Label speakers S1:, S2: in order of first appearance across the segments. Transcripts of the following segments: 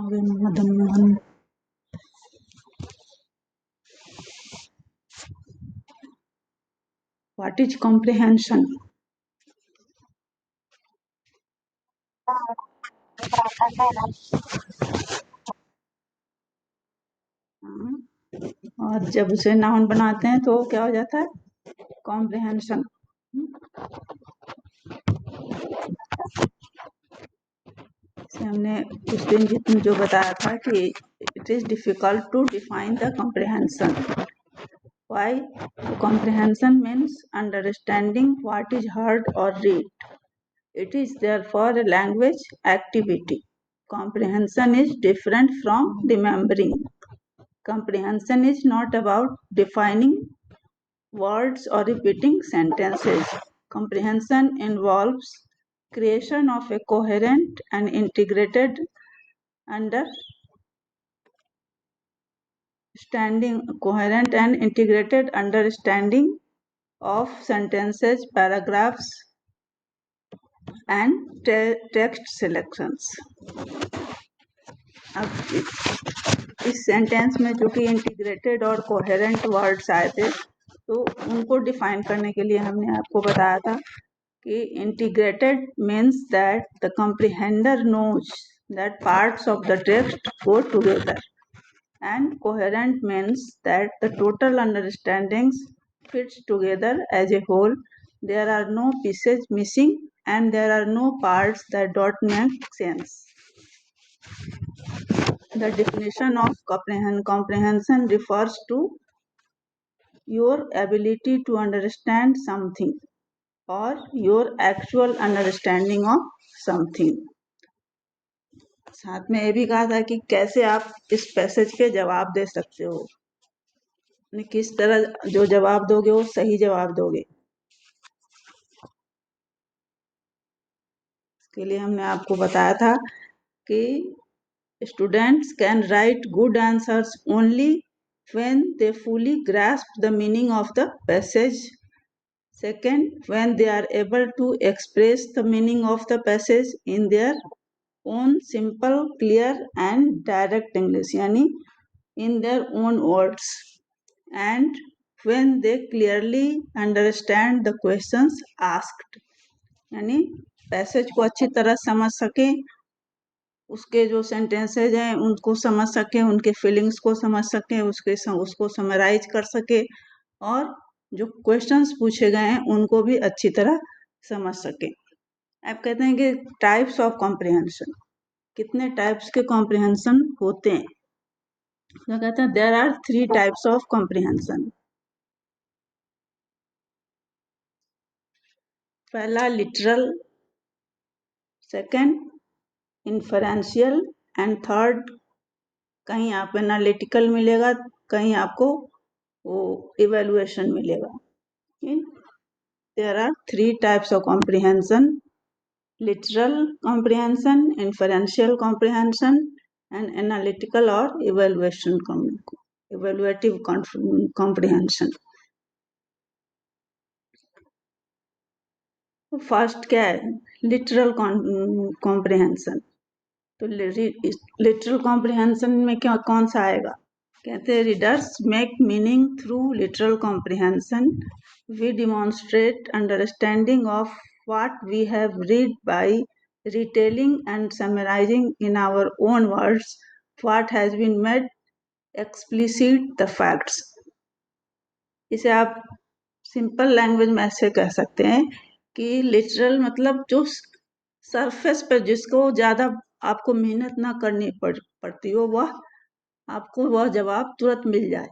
S1: Madan Mohan. What is comprehension? और जब उसे नाउन बनाते हैं तो क्या हो जाता है? कॉम्प्रिहेंशन। हमने उस दिन जो बताया था कि it is difficult to define the comprehension. Why? Comprehension means understanding what is heard और read. It is therefore a language activity. Comprehension is different from remembering. Comprehension is not about defining words or repeating sentences. Comprehension involves creation of a coherent and integrated understanding of sentences, paragraphs, and text selections. अब इस sentence में जो कि integrated और coherent words आए थे तो उनको डिफाइन करने के लिए हमने आपको बताया था कि integrated means that the comprehender knows that parts of the text go together, and coherent means that the total understandings fits together as a whole. There are no pieces missing and there are no parts that don't make sense. The definition of comprehension refers to your ability to understand something or your actual understanding of something. साथ में ये भी कहा था कि कैसे आप इस पैसेज के जवाब दे सकते हो, किस तरह जो जवाब दोगे वो सही जवाब दोगे। इसके लिए हमने आपको बताया था कि students can write good answers only when they fully grasp the meaning of the passage. Second, when they are able to express the meaning of the passage in their own simple, clear and direct English, यानी in their own words, and when they clearly understand the questions asked, यानी passage को अच्छी तरह समझ सके, उसके जो sentences हैं उनको समझ सके, उनके फीलिंग्स को समझ सके, उसको समराइज कर सके और जो क्वेश्चंस पूछे गए हैं उनको भी अच्छी तरह समझ सके। आप कहते हैं कि टाइप्स ऑफ कॉम्प्रिहेंशन, कितने टाइप्स के कॉम्प्रिहेंशन होते हैं? तो कहते हैं there are 3 types of comprehension. पहला literal, second inferential and third कहीं आप एनालिटिकल मिलेगा, कहीं आपको वो इवेल्युएशन मिलेगा। There are 3 types of comprehension: literal comprehension, inferential comprehension and analytical और इवेल्युएटिव कॉम्प्रिहेंशन। फर्स्ट क्या है? Literal comprehension. तो लिटरल कॉम्प्रिहेंशन में क्या कौन सा आएगा? कहते हैं readers make meaning through literal comprehension. We demonstrate understanding of what we have read by retelling and summarising in our own words what has been made explicit the facts. इसे आप simple language में ऐसे कह सकते हैं कि literal मतलब जो सरफेस पर जिसको ज़्यादा आपको मेहनत ना करनी पड़ती हो, वह आपको वह जवाब तुरंत मिल जाए,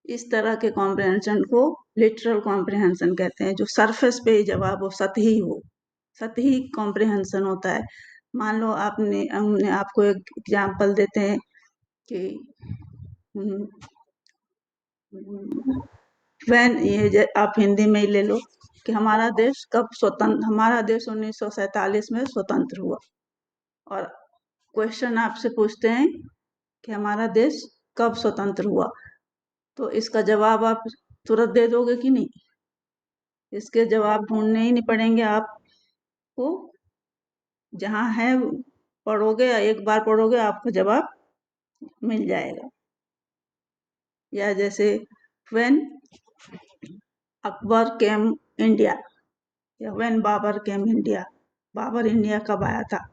S1: इस तरह के कॉम्प्रिहेंशन को लिटरल कॉम्प्रिहेंशन कहते हैं। जो सरफेस पे ही जवाब हो, सतही हो, सतही कॉम्प्रिहेंशन होता है। मान लो हमने आपको एक एग्जाम्पल देते हैं कि ये आप हिंदी में ही ले लो कि हमारा देश 1947 में स्वतंत्र हुआ, और क्वेश्चन आपसे पूछते हैं कि हमारा देश कब स्वतंत्र हुआ, तो इसका जवाब आप तुरंत दे दोगे कि नहीं? इसके जवाब ढूंढने ही नहीं पड़ेंगे आपको, जहाँ है पढ़ोगे या एक बार पढ़ोगे आपको जवाब मिल जाएगा। या जैसे व्हेन अकबर केम इंडिया या when Babur came India, Babur India कब आया था,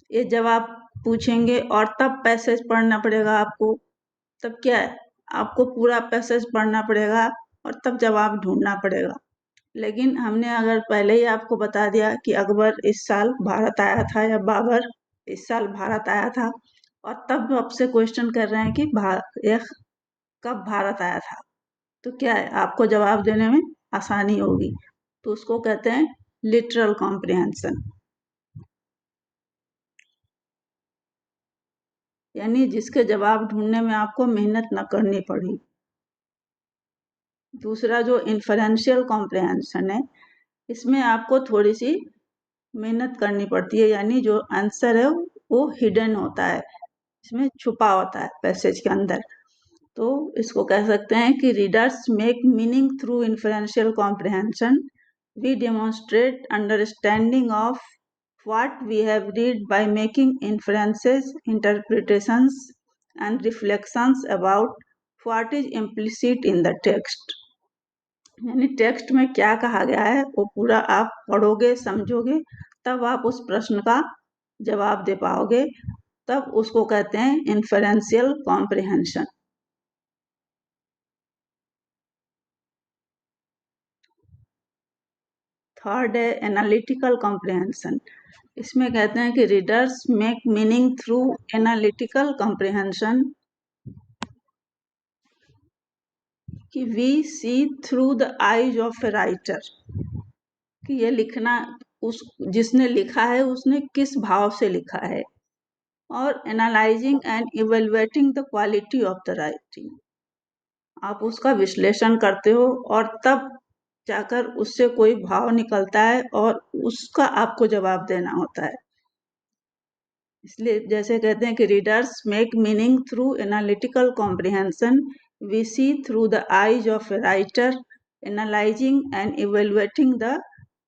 S1: ये जवाब पूछेंगे और तब पैसेज पढ़ना पड़ेगा आपको। तब क्या है, आपको पूरा पैसेज पढ़ना पड़ेगा और तब जवाब ढूंढना पड़ेगा। लेकिन हमने अगर पहले ही आपको बता दिया कि अकबर इस साल भारत आया था या बाबर इस साल भारत आया था, और तब आपसे क्वेश्चन कर रहे हैं कि यह कब भारत आया था, तो क्या है, आपको जवाब देने में आसानी होगी। तो उसको कहते हैं लिटरल कॉम्प्रिहेंशन, यानी जिसके जवाब ढूंढने में आपको मेहनत न करनी पड़ी। दूसरा जो इन्फरेंशियल कॉम्प्रिहेंशन है, इसमें आपको थोड़ी सी मेहनत करनी पड़ती है, यानी जो आंसर है वो हिडन होता है, इसमें छुपा होता है पैसेज के अंदर। तो इसको कह सकते हैं कि readers make meaning through inferential comprehension, we demonstrate understanding of what we have read by making inferences, interpretations and reflections about what is implicit in the text। यानी टेक्स्ट में क्या कहा गया है वो पूरा आप पढ़ोगे समझोगे, तब आप उस प्रश्न का जवाब दे पाओगे, तब उसको कहते हैं इन्फरेंशियल कॉम्प्रिहेंशन। थर्ड है एनालिटिकल कॉम्प्रिहेंशन, इसमें कहते हैं कि readers make meaning through analytical comprehension, कि we see through the eyes of a writer, कि ये लिखना उस जिसने लिखा है उसने किस भाव से लिखा है, और analysing and evaluating the quality of the writing, आप उसका विश्लेषण करते हो और तब जाकर उससे कोई भाव निकलता है और उसका आपको जवाब देना होता है। इसलिए जैसे कहते हैं कि readers make meaning through analytical comprehension, we see through the eyes of a writer, analysing and evaluating the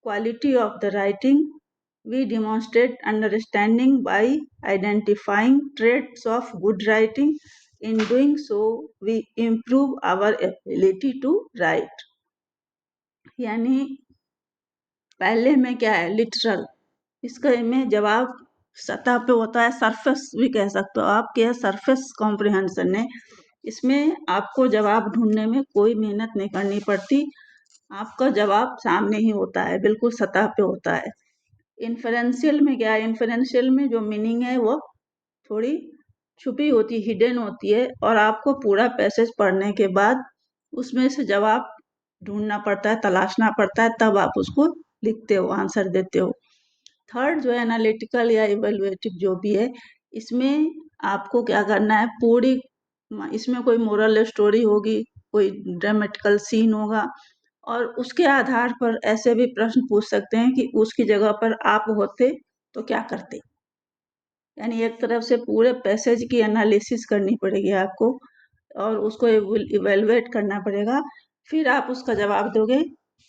S1: quality of the writing, we demonstrate understanding by identifying traits of good writing. In doing so, we improve our ability to write। यानी पहले में क्या है, literal, इसका में जवाब सतह पे होता है, सरफेस भी कह सकते हो आप, क्या सरफेस कॉम्प्रिहेंशन है, इसमें आपको जवाब ढूंढने में कोई मेहनत नहीं करनी पड़ती, आपका जवाब सामने ही होता है, बिल्कुल सतह पे होता है। इन्फरेंशियल में क्या है, इन्फरेंशियल में जो मीनिंग है वो थोड़ी छुपी होती, हिडन होती है, और आपको पूरा पैसेज पढ़ने के बाद उसमें से जवाब ढूंढना पड़ता है, तलाशना पड़ता है, तब आप उसको लिखते हो, आंसर देते हो। थर्ड जो है एनालिटिकल या इवेल्युएटिव जो भी है, इसमें आपको क्या करना है, पूरी इसमें कोई मोरल स्टोरी होगी, कोई ड्रामेटिकल सीन होगा, और उसके आधार पर ऐसे भी प्रश्न पूछ सकते हैं कि उसकी जगह पर आप होते तो क्या करते। यानी एक तरफ से पूरे पैसेज की एनालिसिस करनी पड़ेगी आपको और उसको इवेलुएट करना पड़ेगा, फिर आप उसका जवाब दोगे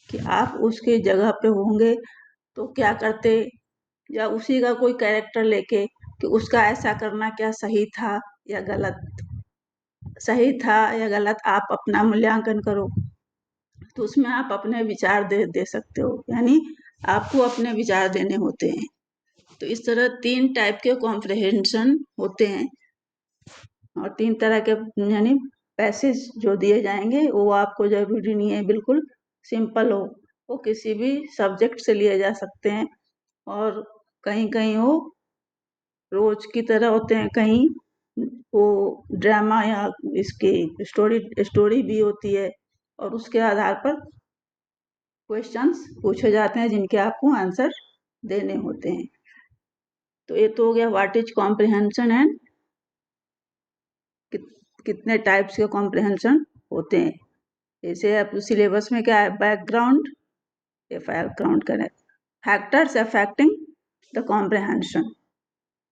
S1: कि आप उसकी जगह पे होंगे तो क्या करते, या उसी का कोई कैरेक्टर लेके कि उसका ऐसा करना क्या सही था या गलत, सही था या गलत, आप अपना मूल्यांकन करो, तो उसमें आप अपने विचार दे सकते हो, यानी आपको अपने विचार देने होते हैं। तो इस तरह 3 टाइप के कॉम्प्रिहेंशन होते हैं, और 3 तरह के यानी पैसेज जो दिए जाएंगे वो आपको जरूरी नहीं है बिल्कुल सिंपल हो, वो किसी भी सब्जेक्ट से लिए जा सकते हैं, और कहीं कहीं वो रोज की तरह होते हैं, कहीं वो ड्रामा या इसकी स्टोरी भी होती है, और उसके आधार पर क्वेश्चंस पूछे जाते हैं जिनके आपको आंसर देने होते हैं। तो ये तो हो गया व्हाट इज कॉम्प्रिहेंशन एंड कितने टाइप्स के कॉम्प्रिहेंशन होते हैं। जैसे अब सिलेबस में क्या है, बैकग्राउंड, ये बैकग्राउंड करें, फैक्टर्स अफेक्टिंग द कॉम्प्रिहेंशन,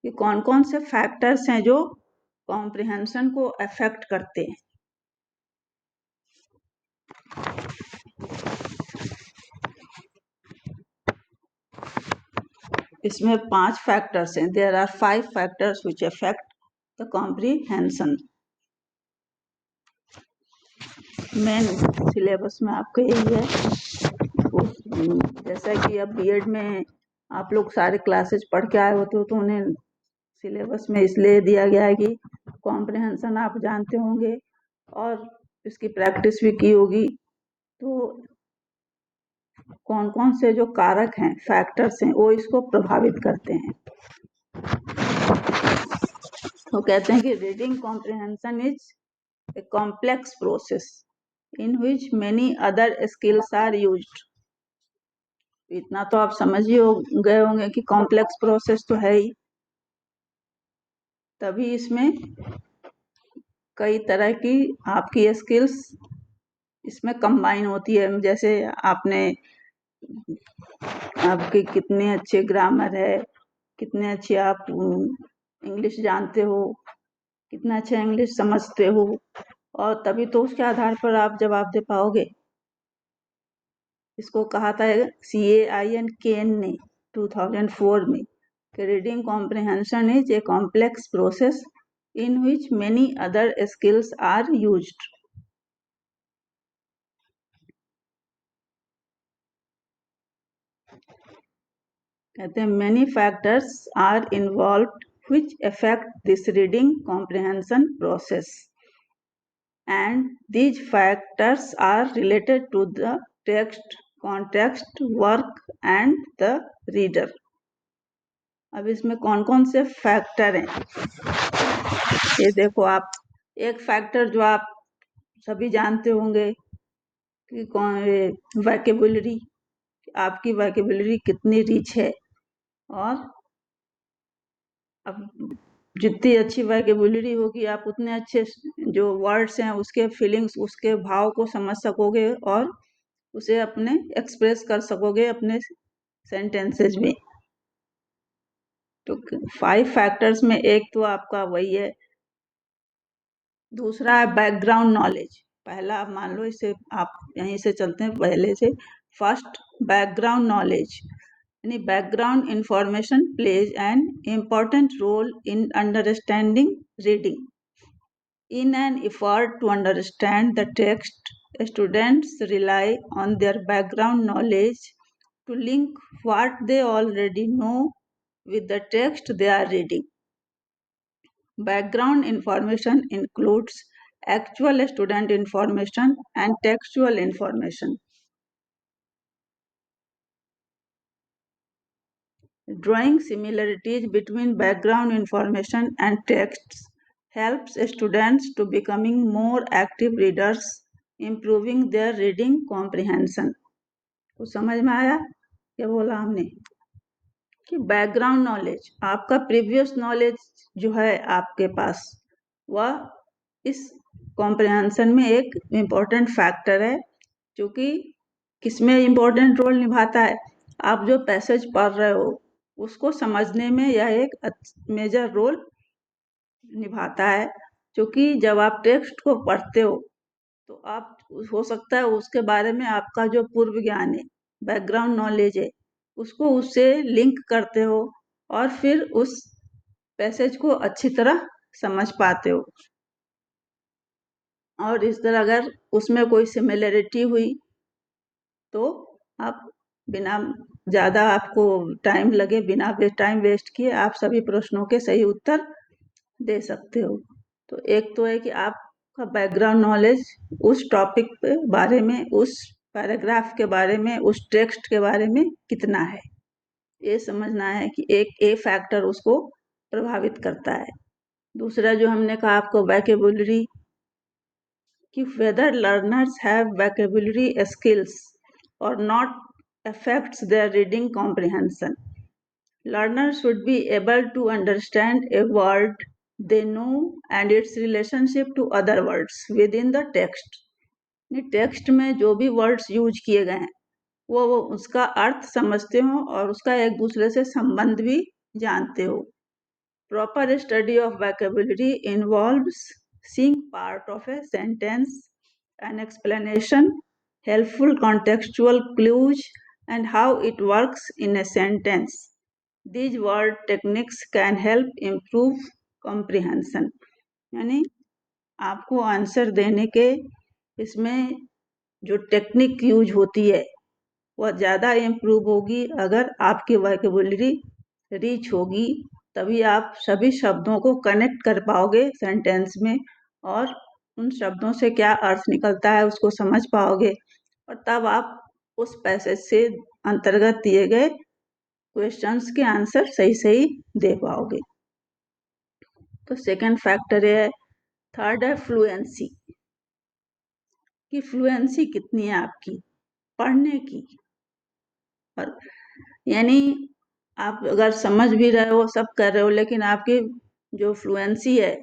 S1: ये कौन कौन से फैक्टर्स हैं जो कॉम्प्रिहेंशन को अफेक्ट करते हैं। इसमें 5 फैक्टर्स हैं. There are 5 factors which affect the comprehension. Main syllabus में आपका यही है. जैसा कि अब बीएड में आप लोग सारे क्लासेस पढ़ के आए होते हो, तो उन्हें सिलेबस में इसलिए दिया गया है कि कॉम्प्रिहेंशन आप जानते होंगे और इसकी प्रैक्टिस भी की होगी. तो कौन कौन से जो कारक हैं, फैक्टर्स हैं, वो इसको प्रभावित करते हैं. तो कहते हैं कि reading comprehension is a complex process in which many other skills are used. इतना तो आप समझ ही गए होंगे कि कॉम्प्लेक्स प्रोसेस तो है ही, तभी इसमें कई तरह की आपकी स्किल्स इसमें कंबाइन होती है. जैसे आपके कितने अच्छे ग्रामर है, कितने अच्छे आप इंग्लिश जानते हो, कितना अच्छा इंग्लिश समझते हो, और तभी तो उसके आधार पर आप जवाब दे पाओगे. इसको कहा था CAIN ने 2004 में कि reading comprehension is a complex process in which many other skills are used. कहते हैं many factors are involved which affect this reading comprehension process, and these factors are related to the text, context, work and the reader. अब इसमें कौन कौन से factor हैं ये देखो आप. एक फैक्टर जो आप सभी जानते होंगे कि कौन, वैकेबुलरी. आपकी वैकेबुलरी कितनी रिच है, और अब जितनी अच्छी वैकेबुलरी होगी आप उतने अच्छे जो वर्ड्स हैं उसके फीलिंग्स, उसके भाव को समझ सकोगे और उसे अपने एक्सप्रेस कर सकोगे अपने सेंटेंसेज में. तो 5 फैक्टर्स में एक तो आपका वही है. दूसरा है बैकग्राउंड नॉलेज. पहला आप मान लो, इसे आप यहीं से चलते हैं पहले से. First, background knowledge. यानी background information plays an important role in understanding reading. In an effort to understand the text, students rely on their background knowledge to link what they already know with the text they are reading. Background information includes actual student information and textual information. Drawing similarities between background information and texts helps students to becoming more active readers, improving their reading comprehension. तो समझ में आया क्या बोला हमने कि background knowledge, आपका previous knowledge जो है आपके पास, वह इस कॉम्प्रिहेंशन में एक इम्पोर्टेंट फैक्टर है, जो कि किसमें इम्पोर्टेंट रोल निभाता है. आप जो पैसेज पढ़ रहे हो उसको समझने में यह एक मेजर रोल निभाता है. क्योंकि जब आप टेक्स्ट को पढ़ते हो तो आप, हो सकता है उसके बारे में आपका जो पूर्व ज्ञान है, बैकग्राउंड नॉलेज है, उसको उससे लिंक करते हो और फिर उस पैसेज को अच्छी तरह समझ पाते हो. और इस तरह अगर उसमें कोई सिमिलरिटी हुई तो आप बिना ज़्यादा आपको टाइम लगे, बिना टाइम वेस्ट किए आप सभी प्रश्नों के सही उत्तर दे सकते हो. तो एक तो है कि आपका बैकग्राउंड नॉलेज उस टॉपिक के बारे में, उस पैराग्राफ के बारे में, उस टेक्स्ट के बारे में कितना है, ये समझना है कि एक ए फैक्टर उसको प्रभावित करता है. दूसरा जो हमने कहा आपको वैकेबुलरी, कि whether learners have vocabulary skills or not affects their reading comprehension. Learners should be able to understand a word they know and its relationship to other words within the text. Text में जो भी words use किए गए हैं वो उसका अर्थ समझते हो और उसका एक दूसरे से संबंध भी जानते हो. Proper study of vocabulary involves seeing part of a sentence, an explanation, helpful contextual clues, and how it works in a sentence. These word techniques can help improve comprehension. यानी आपको आंसर देने के इसमें जो टेक्निक यूज होती है वह ज़्यादा इम्प्रूव होगी अगर आपकी वोकेबुलरी रिच होगी, तभी आप सभी शब्दों को कनेक्ट कर पाओगे सेंटेंस में और उन शब्दों से क्या अर्थ निकलता है उसको समझ पाओगे और तब आप उस पैसेज से अंतर्गत दिए गए क्वेश्चंस के आंसर सही सही दे पाओगे। तो सेकंड फैक्टर है। थर्ड है फ्लुएंसी, कि फ्लुएंसी कितनी है आपकी पढ़ने की। और यानी आप अगर समझ भी रहे हो सब कर रहे हो लेकिन आपकी जो फ्लुएंसी है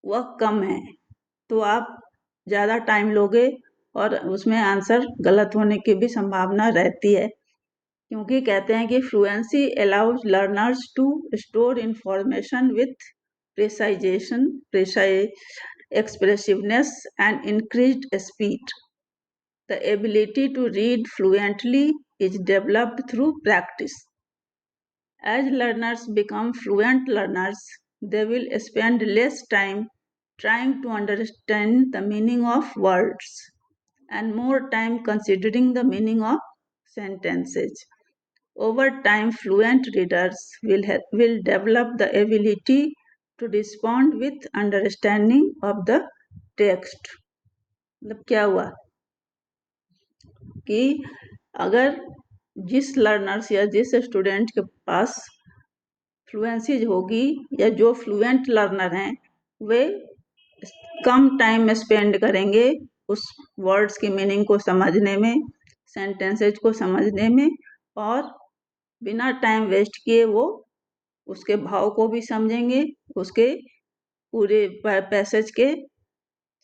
S1: वह कम है तो आप ज़्यादा टाइम लोगे और उसमें आंसर गलत होने की भी संभावना रहती है, क्योंकि कहते हैं कि fluency allows learners to store information with precisation, expressiveness and increased speed. The ability to read fluently is developed through practice. As learners become fluent learners, they will spend less time trying to understand the meaning of words and more time considering the meaning of sentences. Over time, fluent readers will develop the ability to respond with understanding of the text. मतलब क्या हुआ कि अगर जिस learners या जिस student के पास fluency होगी या जो फ्लुएंट लर्नर हैं वे कम टाइम स्पेंड करेंगे उस वर्ड्स की मीनिंग को समझने में, सेंटेंसेज को समझने में और बिना टाइम वेस्ट किए वो उसके भाव को भी समझेंगे, उसके पूरे पैसेज के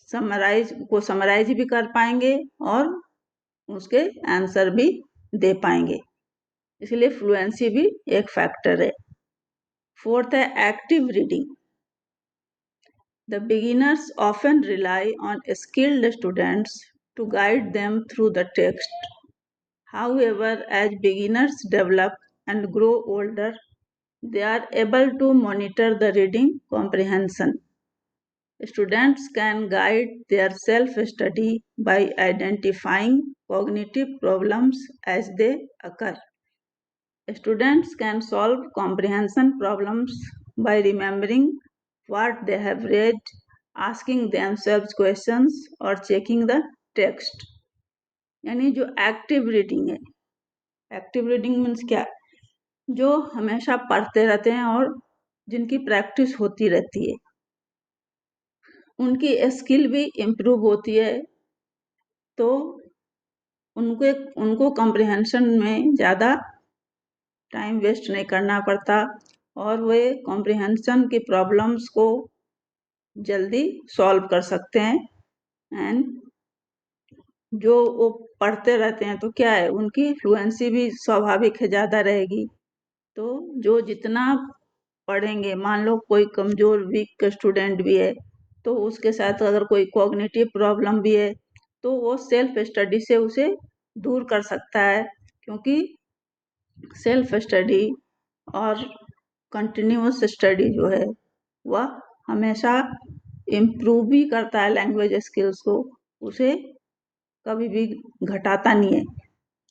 S1: समराइज भी कर पाएंगे और उसके आंसर भी दे पाएंगे। इसलिए फ्लुएंसी भी एक फैक्टर है। फोर्थ है active reading. The beginners often rely on skilled students to guide them through the text. However, as beginners develop and grow older, they are able to monitor the reading comprehension. Students can guide their self-study by identifying cognitive problems as they occur. Students can solve comprehension problems by remembering what they have read, asking themselves questions और checking the text. यानी जो active reading है, active reading means क्या, जो हमेशा पढ़ते रहते हैं और जिनकी प्रैक्टिस होती रहती है उनकी स्किल भी इम्प्रूव होती है, तो उनको कॉम्प्रिहेंशन में ज़्यादा टाइम वेस्ट नहीं करना पड़ता और वे कॉम्प्रिहेंशन की प्रॉब्लम्स को जल्दी सॉल्व कर सकते हैं। एंड जो वो पढ़ते रहते हैं तो क्या है उनकी फ्लुएंसी भी स्वाभाविक है ज़्यादा रहेगी। तो जो जितना पढ़ेंगे, मान लो कोई कमज़ोर वीक स्टूडेंट भी है तो उसके साथ अगर कोई कॉग्निटिव प्रॉब्लम भी है तो वो सेल्फ स्टडी से उसे दूर कर सकता है, क्योंकि सेल्फ स्टडी और कंटिन्यूअस स्टडी जो है वह हमेशा इम्प्रूव भी करता है लैंग्वेज स्किल्स को, उसे कभी भी घटाता नहीं है,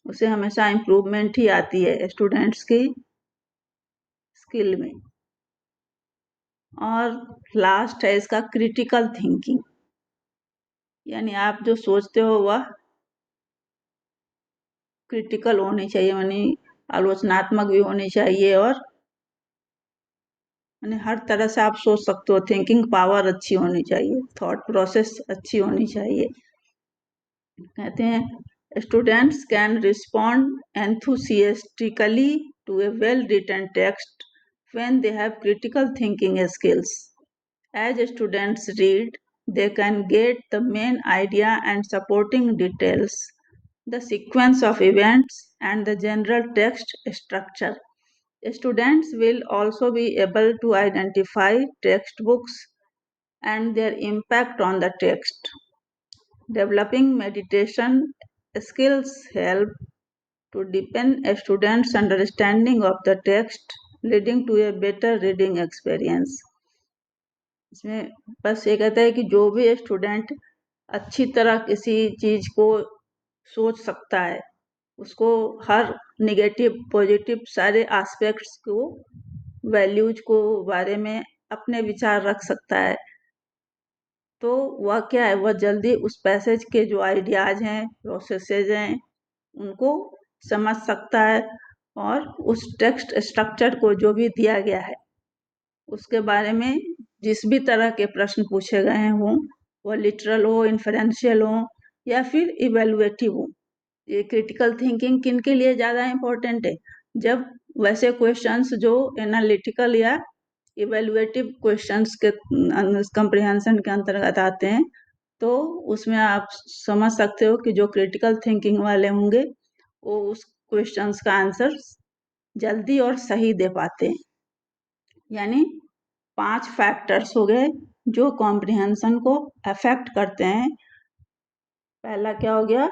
S1: उसे हमेशा इम्प्रूवमेंट ही आती है स्टूडेंट्स की स्किल में। और लास्ट है इसका क्रिटिकल थिंकिंग, यानी आप जो सोचते हो वह क्रिटिकल होनी चाहिए, यानी आलोचनात्मक भी होनी चाहिए और यानी हर तरह से आप सोच सकते हो, थिंकिंग पावर अच्छी होनी चाहिए, थॉट प्रोसेस अच्छी होनी चाहिए। कहते हैं students can respond enthusiastically to a well written text when they have critical thinking skills. As students read, they can get the main idea and supporting details, the sequence of events, and the general text structure. Students will also be able to identify textbooks and their impact on the text. Developing meditation skills help to deepen a student's understanding of the text, leading to a better reading experience. इसमें बस ये कहता है कि जो भी student अच्छी तरह किसी चीज को सोच सकता है, उसको हर नेगेटिव पॉजिटिव सारे एस्पेक्ट्स को, वैल्यूज को बारे में अपने विचार रख सकता है, तो वह क्या है, वह जल्दी उस पैसेज के जो आइडियाज हैं, प्रोसेसेज हैं, उनको समझ सकता है और उस टेक्स्ट स्ट्रक्चर को जो भी दिया गया है उसके बारे में जिस भी तरह के प्रश्न पूछे गए हों, वो लिटरल हो, इन्फरेंशियल हो या फिर इवेलुएटिव हो। ये क्रिटिकल थिंकिंग किन के लिए ज़्यादा इम्पोर्टेंट है? जब वैसे क्वेश्चंस जो एनालिटिकल या इवेलुएटिव क्वेश्चंस के कंप्रिहेंशन के अंतर्गत आते हैं, तो उसमें आप समझ सकते हो कि जो क्रिटिकल थिंकिंग वाले होंगे वो उस क्वेश्चंस का आंसर जल्दी और सही दे पाते हैं। यानी 5 फैक्टर्स हो गए जो कॉम्प्रिहेंशन को अफेक्ट करते हैं। पहला क्या हो गया?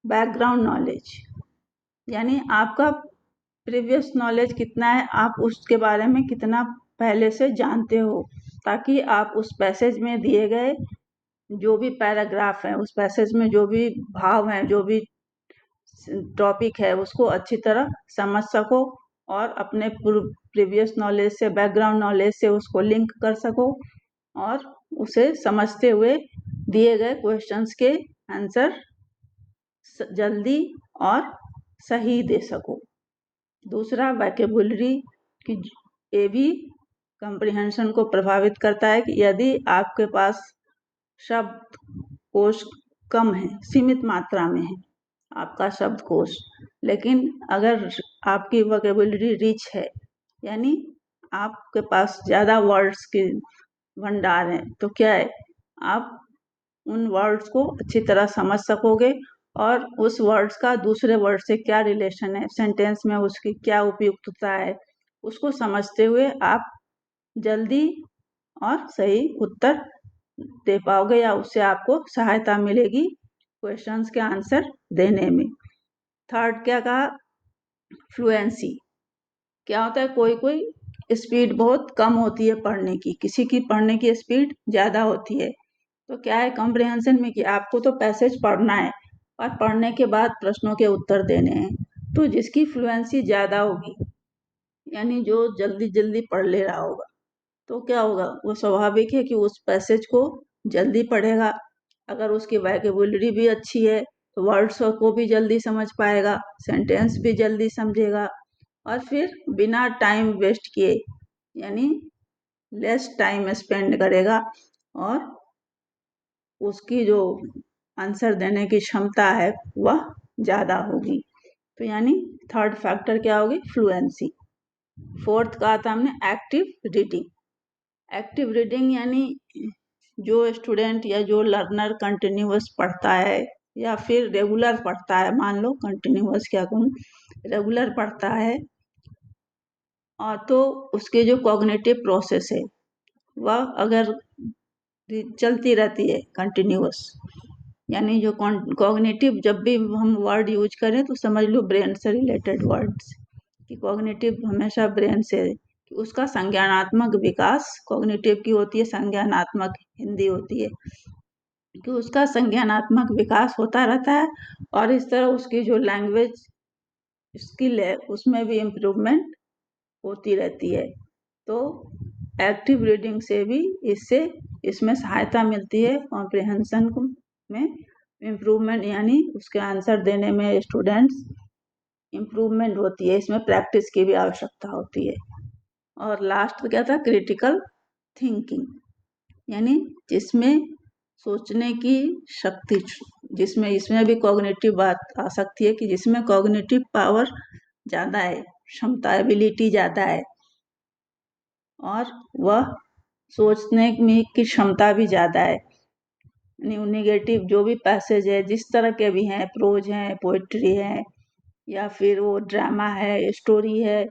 S1: बैकग्राउंड नॉलेज, यानी आपका प्रीवियस नॉलेज कितना है, आप उसके बारे में कितना पहले से जानते हो, ताकि आप उस पैसेज में दिए गए जो भी पैराग्राफ है, उस पैसेज में जो भी भाव हैं, जो भी टॉपिक है, उसको अच्छी तरह समझ सको और अपने प्रीवियस नॉलेज से, बैकग्राउंड नॉलेज से उसको लिंक कर सको और उसे समझते हुए दिए गए क्वेश्चंस के आंसर जल्दी और सही दे सको। दूसरा, वोकेबुलरी की, ये भी कंप्रिहेंशन को प्रभावित करता है कि यदि आपके पास शब्द कोश कम है, सीमित मात्रा में है आपका शब्दकोश, लेकिन अगर आपकी वोकेबुलरी रिच है, यानी आपके पास ज़्यादा वर्ड्स के भंडार है, तो क्या है, आप उन वर्ड्स को अच्छी तरह समझ सकोगे और उस वर्ड्स का दूसरे वर्ड से क्या रिलेशन है, सेंटेंस में उसकी क्या उपयुक्तता है, उसको समझते हुए आप जल्दी और सही उत्तर दे पाओगे या उससे आपको सहायता मिलेगी क्वेश्चंस के आंसर देने में। थर्ड क्या कहा? फ्लुएंसी। क्या होता है, कोई कोई स्पीड बहुत कम होती है पढ़ने की, किसी की पढ़ने की स्पीड ज़्यादा होती है, तो क्या है कॉम्प्रिहेंशन में कि आपको तो पैसेज पढ़ना है और पढ़ने के बाद प्रश्नों के उत्तर देने हैं, तो जिसकी फ्लुएंसी ज़्यादा होगी, यानी जो जल्दी जल्दी पढ़ ले रहा होगा, तो क्या होगा, वो स्वाभाविक है कि उस पैसेज को जल्दी पढ़ेगा। अगर उसकी वोकेबुलरी भी अच्छी है तो वर्ड्स को भी जल्दी समझ पाएगा, सेंटेंस भी जल्दी समझेगा और फिर बिना टाइम वेस्ट किए, यानी लेस टाइम स्पेंड करेगा और उसकी जो आंसर देने की क्षमता है वह ज़्यादा होगी। तो यानी थर्ड फैक्टर क्या होगी? फ्लुएंसी। फोर्थ कहा था हमने एक्टिव रीडिंग। एक्टिव रीडिंग यानी जो स्टूडेंट या जो लर्नर कंटिन्यूअस पढ़ता है या फिर रेगुलर पढ़ता है, मान लो कंटिन्यूअस क्या कहूँ, रेगुलर पढ़ता है, और तो उसके जो कॉग्निटिव प्रोसेस है वह अगर चलती रहती है कंटिन्यूअस, यानी जो कॉग्निटिव, जब भी हम वर्ड यूज करें तो समझ लो ब्रेन से रिलेटेड वर्ड्स, कि कॉग्निटिव हमेशा ब्रेन से, उसका संज्ञानात्मक विकास कॉग्निटिव की होती है, संज्ञानात्मक हिंदी होती है, कि उसका संज्ञानात्मक विकास होता रहता है और इस तरह उसकी जो लैंग्वेज स्किल है उसमें भी इम्प्रूवमेंट होती रहती है। तो एक्टिव रीडिंग से भी इसमें सहायता मिलती है कॉम्प्रिहेंशन में इम्प्रूवमेंट, यानी उसके आंसर देने में स्टूडेंट्स इम्प्रूवमेंट होती है, इसमें प्रैक्टिस की भी आवश्यकता होती है। और लास्ट क्या था? क्रिटिकल थिंकिंग, यानी जिसमें सोचने की शक्ति, जिसमें इसमें भी कॉग्निटिव बात आ सकती है कि जिसमें कॉग्निटिव पावर ज़्यादा है, क्षमता, एबिलिटी ज़्यादा है और वह सोचने में की क्षमता भी ज़्यादा है। नेगेटिव जो भी पैसेज है, जिस तरह के भी हैं, प्रोज हैं, पोइट्री है या फिर वो ड्रामा है, स्टोरी है,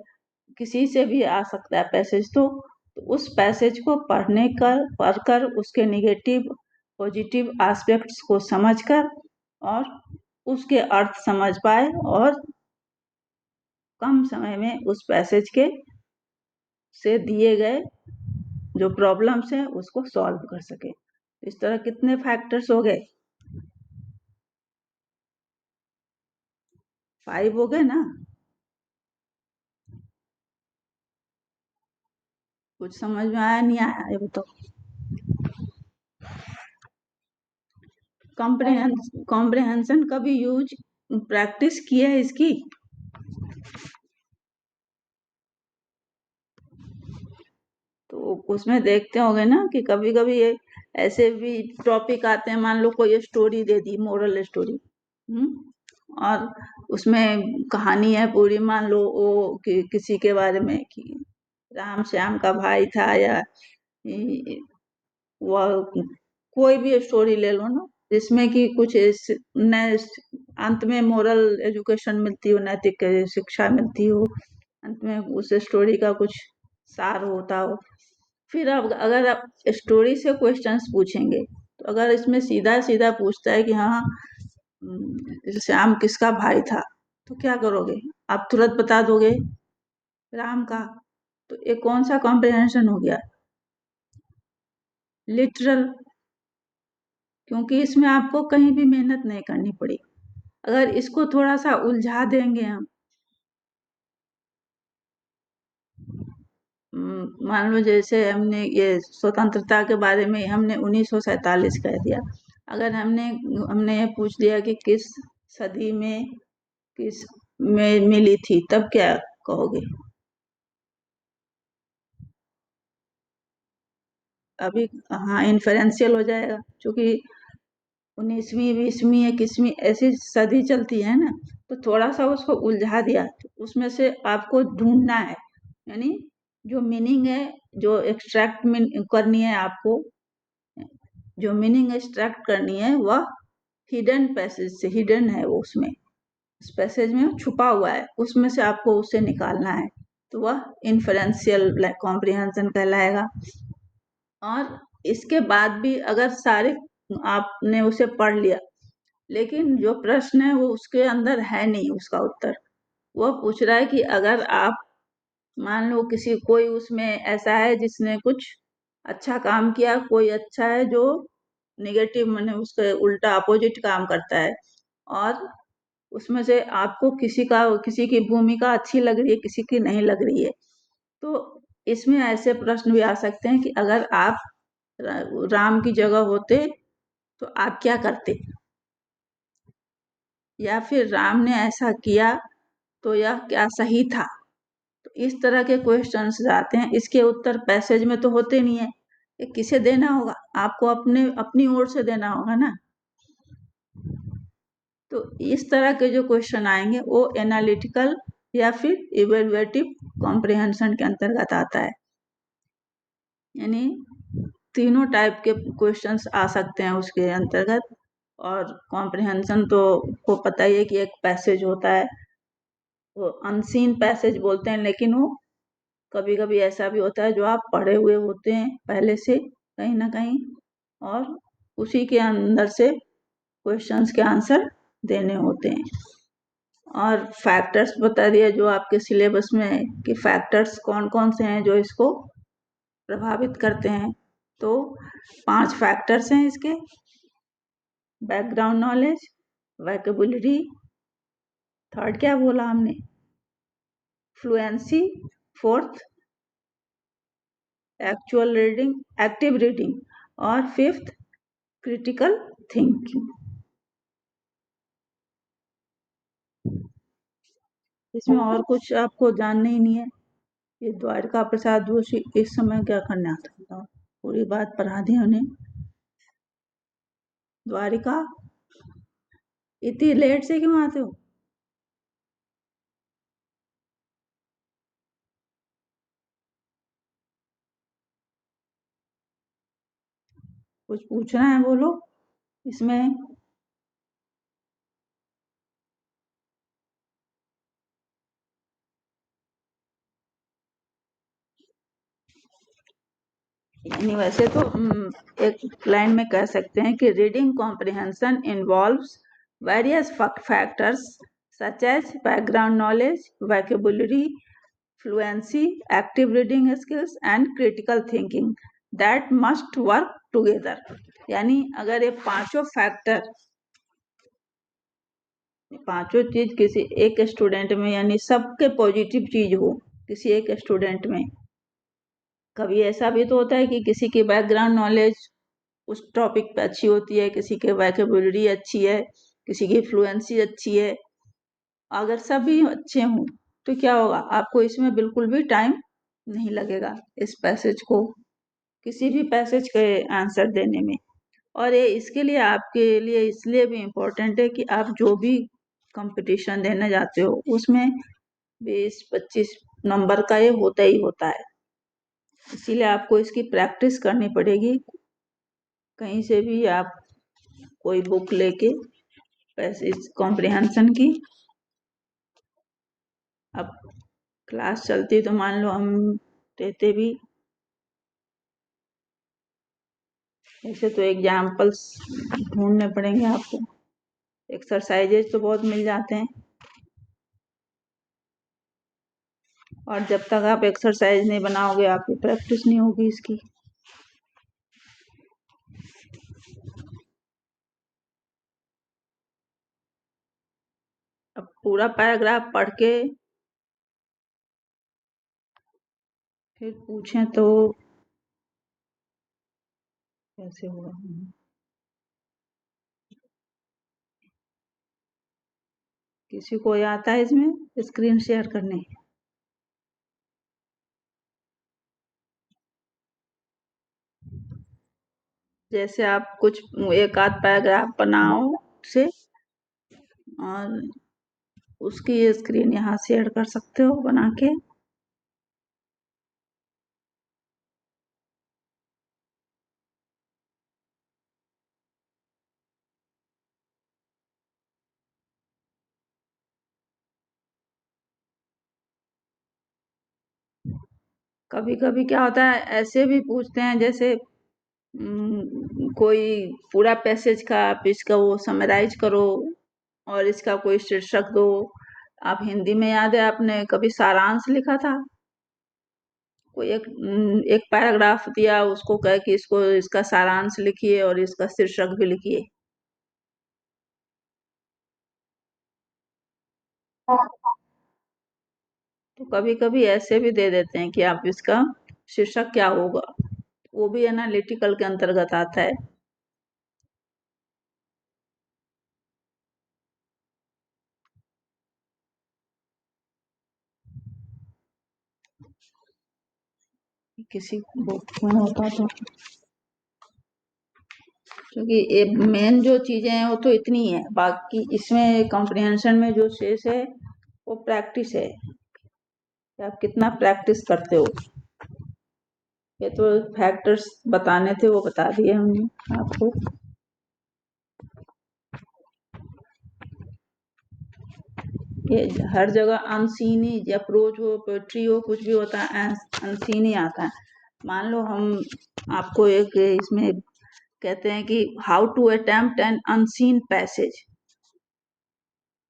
S1: किसी से भी आ सकता है पैसेज, तो उस पैसेज को पढ़कर उसके नेगेटिव पॉजिटिव एस्पेक्ट्स को समझकर और उसके अर्थ समझ पाए और कम समय में उस पैसेज के से दिए गए जो प्रॉब्लम्स हैं उसको सॉल्व कर सके। इस तरह कितने फैक्टर्स हो गए? 5 हो गए ना? कुछ समझ में आया नहीं आया ये बताओ? कॉम्प्रिहेंशन का भी यूज प्रैक्टिस किए है इसकी? तो उसमें देखते होंगे ना कि कभी कभी ये ऐसे भी टॉपिक आते हैं, मान लो कोई story they the, moral story, और उसमें कहानी है पूरी, मान लो वो किसी के बारे में कि राम श्याम का भाई था, या वह कोई भी स्टोरी ले लो ना, जिसमें कि कुछ नए अंत में मोरल एजुकेशन मिलती हो, नैतिक शिक्षा मिलती हो, अंत में उस स्टोरी का कुछ सार होता हो। फिर अब अगर आप स्टोरी से क्वेश्चंस पूछेंगे, तो अगर इसमें सीधा सीधा पूछता है कि हाँ श्याम किसका भाई था, तो क्या करोगे? आप तुरंत बता दोगे राम का। तो ये कौन सा कॉम्प्रिहेंशन हो गया? लिटरल। क्योंकि इसमें आपको कहीं भी मेहनत नहीं करनी पड़ी। अगर इसको थोड़ा सा उलझा देंगे हम, मान लो जैसे हमने ये स्वतंत्रता के बारे में हमने 1947 कह दिया, अगर हमने हमने ये पूछ दिया कि किस सदी में किस में मिली थी, तब क्या कहोगे? अभी हाँ इन्फ्लुएंशियल हो जाएगा, क्योंकि 19वीं 20वीं 21वीं ऐसी सदी चलती है ना, तो थोड़ा सा उसको उलझा दिया, तो उसमें से आपको ढूंढना है, यानी जो मीनिंग है, जो एक्सट्रैक्ट करनी है आपको, जो मीनिंग एक्सट्रैक्ट करनी है वह हिडन पैसेज से, हिडन है वो उसमें, उस पैसेज में छुपा हुआ है, उसमें से आपको उसे निकालना है, तो वह इन्फरेंशियल कॉम्प्रिहेंशन कहलाएगा। और इसके बाद भी अगर सारे आपने उसे पढ़ लिया, लेकिन जो प्रश्न है वो उसके अंदर है नहीं उसका उत्तर, वह पूछ रहा है कि अगर आप मान लो किसी कोई उसमें ऐसा है जिसने कुछ अच्छा काम किया, कोई अच्छा है जो नेगेटिव मैंने उसके उल्टा अपोजिट काम करता है, और उसमें से आपको किसी की भूमिका अच्छी लग रही है, किसी की नहीं लग रही है, तो इसमें ऐसे प्रश्न भी आ सकते हैं कि अगर आप राम की जगह होते तो आप क्या करते, या फिर राम ने ऐसा किया तो यह क्या सही था। तो इस तरह के क्वेश्चंस आते हैं, इसके उत्तर पैसेज में तो होते नहीं है, ये किसे देना होगा? आपको अपने अपनी ओर से देना होगा ना। तो इस तरह के जो क्वेश्चन आएंगे वो एनालिटिकल या फिर इवेल्युएटिव कॉम्प्रिहेंशन के अंतर्गत आता है, यानी तीनों टाइप के क्वेश्चंस आ सकते हैं उसके अंतर्गत। और कॉम्प्रिहेंशन तो को पता ही है कि एक पैसेज होता है, वो अनसीन पैसेज बोलते हैं, लेकिन वो कभी कभी ऐसा भी होता है जो आप पढ़े हुए होते हैं पहले से कहीं ना कहीं, और उसी के अंदर से क्वेश्चंस के आंसर देने होते हैं। और फैक्टर्स बता दिया जो आपके सिलेबस में है कि फैक्टर्स कौन कौन से हैं जो इसको प्रभावित करते हैं। तो 5 फैक्टर्स हैं इसके: बैकग्राउंड नॉलेज, वोकैबुलरी, थर्ड क्या बोला हमने, fluency, fourth actual reading, active reading, और फिफ्थ क्रिटिकल थिंकिंग। इसमें और कुछ आपको जानना ही नहीं है। ये द्वारिका प्रसाद जोशी इस समय क्या करने आता था, पूरी बात पढ़ा दी उन्हें। द्वारिका इतनी लेट से क्यों आते हो? कुछ पूछना है बोलो इसमें। यानी वैसे तो एक लाइन में कह सकते हैं कि reading comprehension involves various factors such as background knowledge, vocabulary, fluency, active reading skills and critical thinking that must work together. यानी अगर ये पांचों चीज किसी एक स्टूडेंट में यानी सबके पॉजिटिव चीज हो किसी एक स्टूडेंट में। कभी ऐसा भी तो होता है कि किसी की बैकग्राउंड नॉलेज उस टॉपिक पे अच्छी होती है, किसी के वोकैब्युलरी अच्छी है, किसी की फ्लुएंसी अच्छी है। अगर सभी अच्छे हों तो क्या होगा, आपको इसमें बिल्कुल भी टाइम नहीं लगेगा इस पैसेज को, किसी भी पैसेज के आंसर देने में। और ये इसके लिए आपके लिए इसलिए भी इम्पोर्टेंट है कि आप जो भी कंपटीशन देने जाते हो उसमें 20-25 नंबर का ये होता ही होता है। इसीलिए आपको इसकी प्रैक्टिस करनी पड़ेगी। कहीं से भी आप कोई बुक लेके पैसेज कॉम्प्रिहेंशन की, अब क्लास चलती तो मान लो हम देते भी, ऐसे तो एग्जाम्पल्स ढूंढने पड़ेंगे आपको। एक्सरसाइजेज तो बहुत मिल जाते हैं, और जब तक आप एक्सरसाइज नहीं बनाओगे आपकी प्रैक्टिस नहीं होगी इसकी। अब पूरा पैराग्राफ पढ़ के फिर पूछें तो कैसे होगा। किसी को आता है इसमें स्क्रीन शेयर करने? जैसे आप कुछ एक आध पैराग्राफ बनाओ से, और उसकी स्क्रीन यहाँ शेयर कर सकते हो बना के। कभी कभी क्या होता है, ऐसे भी पूछते हैं जैसे कोई पूरा पैसेज का आप इसका वो समराइज करो और इसका कोई शीर्षक दो। आप हिंदी में याद है आपने कभी सारांश लिखा था? कोई एक पैराग्राफ दिया, उसको कहे कि इसको इसका सारांश लिखिए और इसका शीर्षक भी लिखिए। तो कभी कभी ऐसे भी दे देते हैं कि आप इसका शीर्षक क्या होगा, वो भी एनालिटिकल के अंतर्गत आता है। किसी बुक में होता तो, क्योंकि मेन जो चीजें हैं वो तो इतनी है, बाकी इसमें कॉम्प्रिहेंशन में जो शेष है वो प्रैक्टिस है कि आप कितना प्रैक्टिस करते हो। ये तो फैक्टर्स बताने थे, वो बता दिए हमने आपको। ये हर जगह अनसीन ही अप्रोच हो, पोएट्री हो, कुछ भी होता है अनसीन ही आता है। मान लो हम आपको एक इसमें कहते हैं कि how to attempt an unseen passage,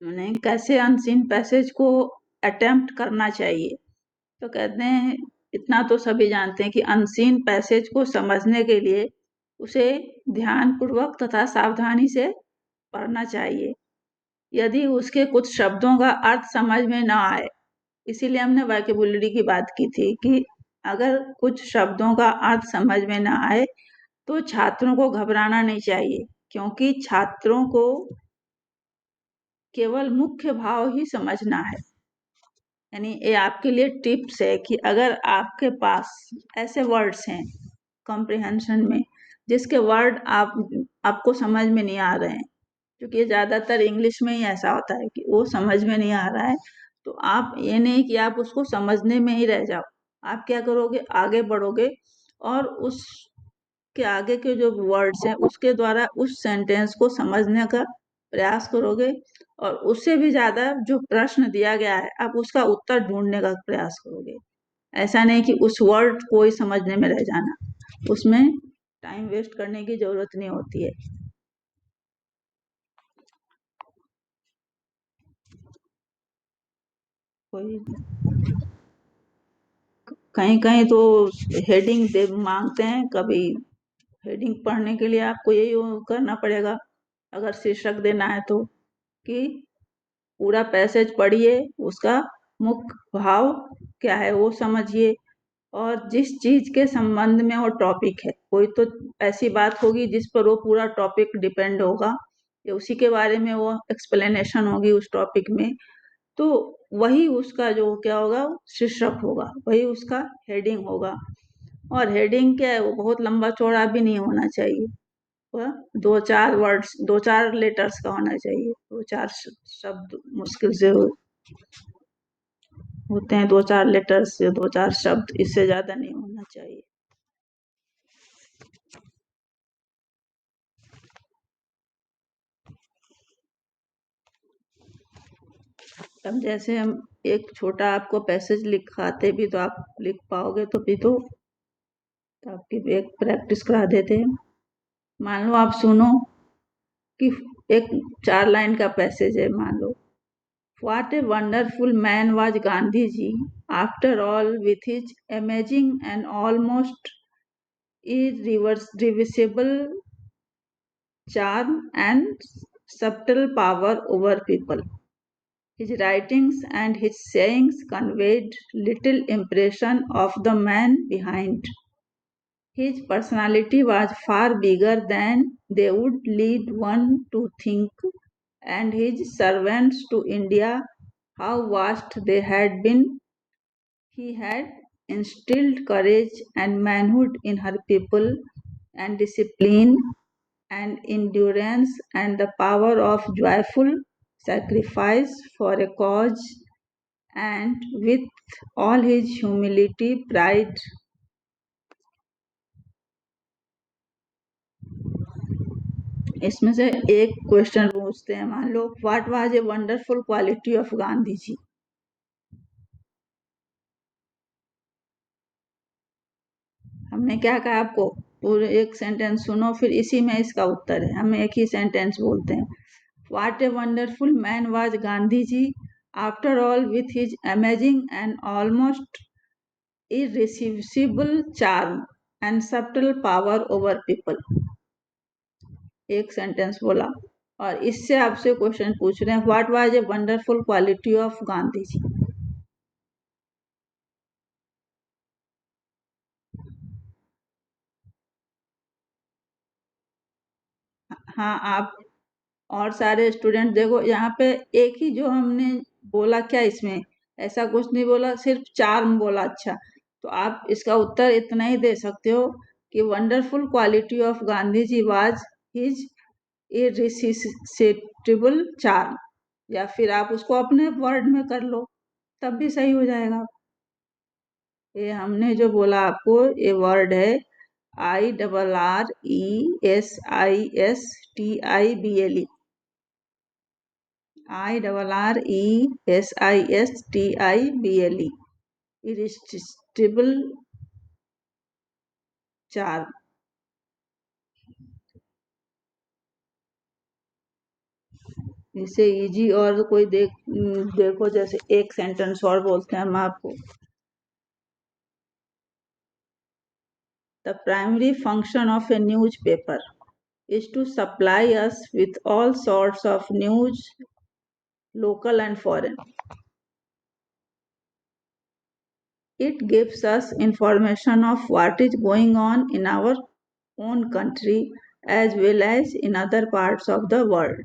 S1: मैंने कैसे अनसीन पैसेज को अटेम्प्ट करना चाहिए। तो कहते हैं इतना तो सभी जानते हैं कि अनसीन पैसेज को समझने के लिए उसे ध्यानपूर्वक तथा सावधानी से पढ़ना चाहिए। यदि उसके कुछ शब्दों का अर्थ समझ में न आए, इसीलिए हमने वोकैब्युलरी की बात की थी कि अगर कुछ शब्दों का अर्थ समझ में न आए तो छात्रों को घबराना नहीं चाहिए, क्योंकि छात्रों को केवल मुख्य भाव ही समझना है। यानी ये आपके लिए टिप्स है कि अगर आपके पास ऐसे वर्ड्स हैं कॉम्प्रिहेंशन में जिसके वर्ड आपको समझ में नहीं आ रहे हैं, क्योंकि ज़्यादातर इंग्लिश में ही ऐसा होता है कि वो समझ में नहीं आ रहा है, तो आप ये नहीं कि आप उसको समझने में ही रह जाओ। आप क्या करोगे, आगे बढ़ोगे और उसके आगे के जो वर्ड्स हैं उसके द्वारा उस सेंटेंस को समझने का प्रयास करोगे, और उससे भी ज़्यादा जो प्रश्न दिया गया है आप उसका उत्तर ढूंढने का प्रयास करोगे। ऐसा नहीं कि उस वर्ड को ही समझने में रह जाना, उसमें टाइम वेस्ट करने की जरूरत नहीं होती है। कोई कहीं कहीं तो हेडिंग दे मांगते हैं, कभी हेडिंग पढ़ने के लिए आपको यही करना पड़ेगा अगर शीर्षक देना है तो, कि पूरा पैसेज पढ़िए, उसका मुख्य भाव क्या है वो समझिए, और जिस चीज के संबंध में वो टॉपिक है, कोई तो ऐसी बात होगी जिस पर वो पूरा टॉपिक डिपेंड होगा, या उसी के बारे में वो एक्सप्लेनेशन होगी उस टॉपिक में, तो वही उसका जो क्या होगा शीर्षक होगा, वही उसका हेडिंग होगा। और हेडिंग क्या है, वो बहुत लंबा चौड़ा भी नहीं होना चाहिए, वह 2-4 वर्ड्स 2-4 लेटर्स का होना चाहिए, 2-4 शब्द मुश्किल से होते हैं, 2-4 लेटर्स से 2-4 शब्द, इससे ज्यादा नहीं होना चाहिए। अब जैसे हम एक छोटा आपको पैसेज लिखाते भी तो आप लिख पाओगे तो भी तो आपकी एक प्रैक्टिस करा देते हैं। मान लो आप सुनो कि एक 4 लाइन का पैसेज है, मान लो, What a wonderful man was Gandhiji, after all, with his amazing and almost irreversible charm and subtle power over people. His writings and his sayings conveyed little impression of the man behind. His personality was far bigger than they would lead one to think, and his servants to India, how vast they had been. He had instilled courage and manhood in her people, and discipline and endurance, and the power of joyful sacrifice for a cause, and with all his humility, pride. इसमें से एक question पूछते हैं, मान लो, what was a wonderful quality of Gandhi ji. हमने क्या कहा आपको, पूरे एक सेंटेंस सुनो, फिर इसी में इसका उत्तर है, हम एक ही सेंटेंस बोलते हैं। What a wonderful man was Gandhi ji, after all, with his amazing and almost irresistible charm and subtle power over people। एक सेंटेंस बोला, और इससे आपसे क्वेश्चन पूछ रहे हैं, what was a wonderful quality of Gandhi ji. हाँ, आप और सारे स्टूडेंट देखो, यहाँ पे एक ही जो हमने बोला, क्या इसमें ऐसा कुछ नहीं बोला, सिर्फ चार्म बोला। अच्छा, तो आप इसका उत्तर इतना ही दे सकते हो कि wonderful quality of Gandhi ji was his irresistible charm, या फिर आप उसको अपने वर्ड में कर लो, तब भी सही हो जाएगा। ये हमने जो बोला आपको, ये वर्ड है IRRESISTIBLE, IRRESISTIBLE, इरिस्टिबल चार्म। इसे इजी और कोई देखो, जैसे एक सेंटेंस और बोलते हैं हम आपको, the primary function of A newspaper is to supply us with all sorts of news, local and foreign. It gives us information of what is going on in our own country as well as in other parts of the world.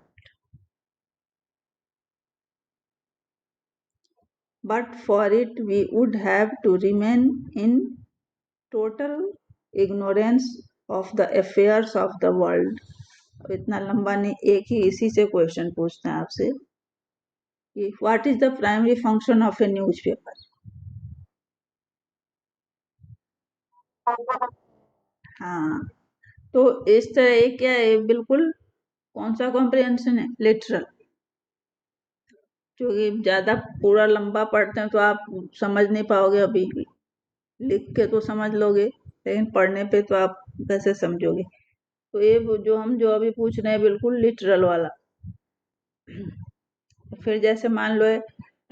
S1: But for it, we would have to remain in total ignorance of the affairs of the world. इतना लंबा नहीं, एक ही इसी से question पूछते हैं आपसे कि what is the primary function of A newspaper. हाँ, तो इस तरह ये क्या है, बिल्कुल कौन सा कॉम्प्रिहेंशन है, लिटरल। क्योंकि ज्यादा पूरा लंबा पढ़ते हैं तो आप समझ नहीं पाओगे, अभी लिख के तो समझ लोगे, लेकिन पढ़ने पे तो आप कैसे समझोगे। तो ये जो हम जो अभी पूछ रहे हैं, बिल्कुल लिटरल वाला। फिर जैसे मान लो है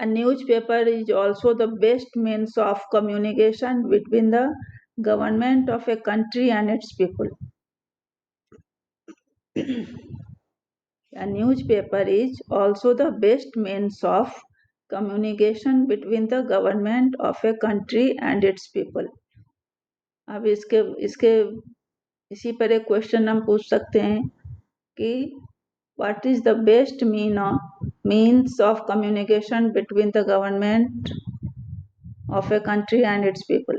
S1: A newspaper is also the best means of communication between the government of a country and its people. A newspaper is also the best means of communication between the government of a country and its people. अब इसके इसके इसी पर एक question हम पूछ सकते हैं कि what is the best means of communication between the government of a country and its people?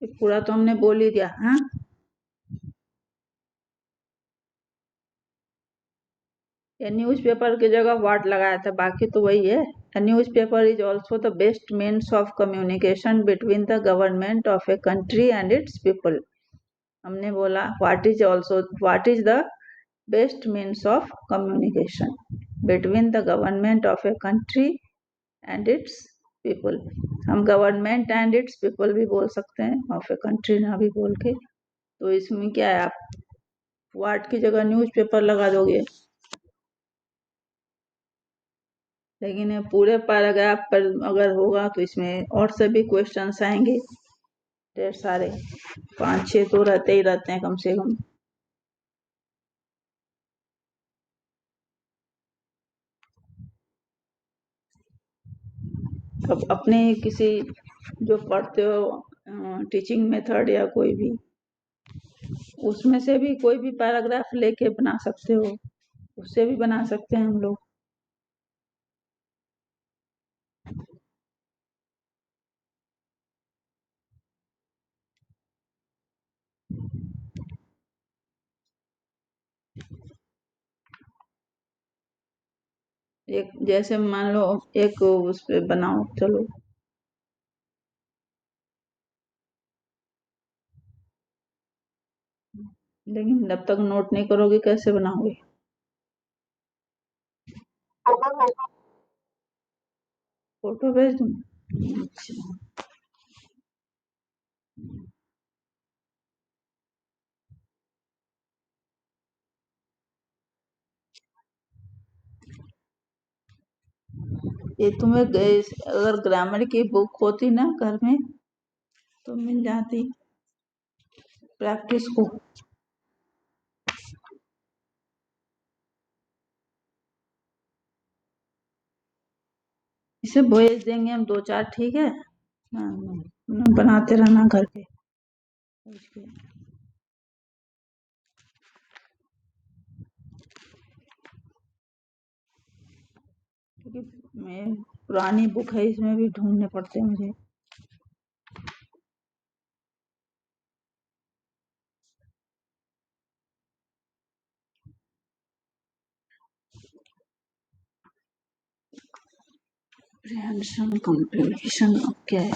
S1: ये पूरा तो हमने बोल ही दिया. हाँ, ये न्यूज़पेपर की जगह व्हाट लगाया था, बाकी तो वही है. A newspaper is also the best means of communication between the government of a country and its people. हमने बोला what is the best means of communication between the government of a country and its people. हम government and its people भी बोल सकते हैं, of a country ना भी बोल के. तो इसमें क्या है, आप what की जगह न्यूज़पेपर लगा दोगे, लेकिन ये पूरे पैराग्राफ पर अगर होगा तो इसमें और सभी क्वेश्चंस आएंगे ढेर सारे. 5-6 तो रहते ही रहते हैं कम से कम. अब अपने किसी जो पढ़ते हो टीचिंग मेथड या कोई भी, उसमें से भी कोई भी पैराग्राफ लेके बना सकते हो, उससे भी बना सकते हैं हम लोग. एक जैसे मान लो एक उस पे बनाओ, चलो लेकिन जब तक नोट नहीं करोगे कैसे बनाओगे? फोटो भेज दूँ? अच्छा, ये तुम्हें अगर ग्रामर की बुक होती ना घर में तो मिल जाती प्रैक्टिस को. इसे भेज देंगे हम 2-4, ठीक है. हाँ, बनाते रहना घर पे. क्योंकि मैं पुरानी बुक है, इसमें भी ढूंढने पड़ते हैं मुझे. Comprehension, comprehension, okay.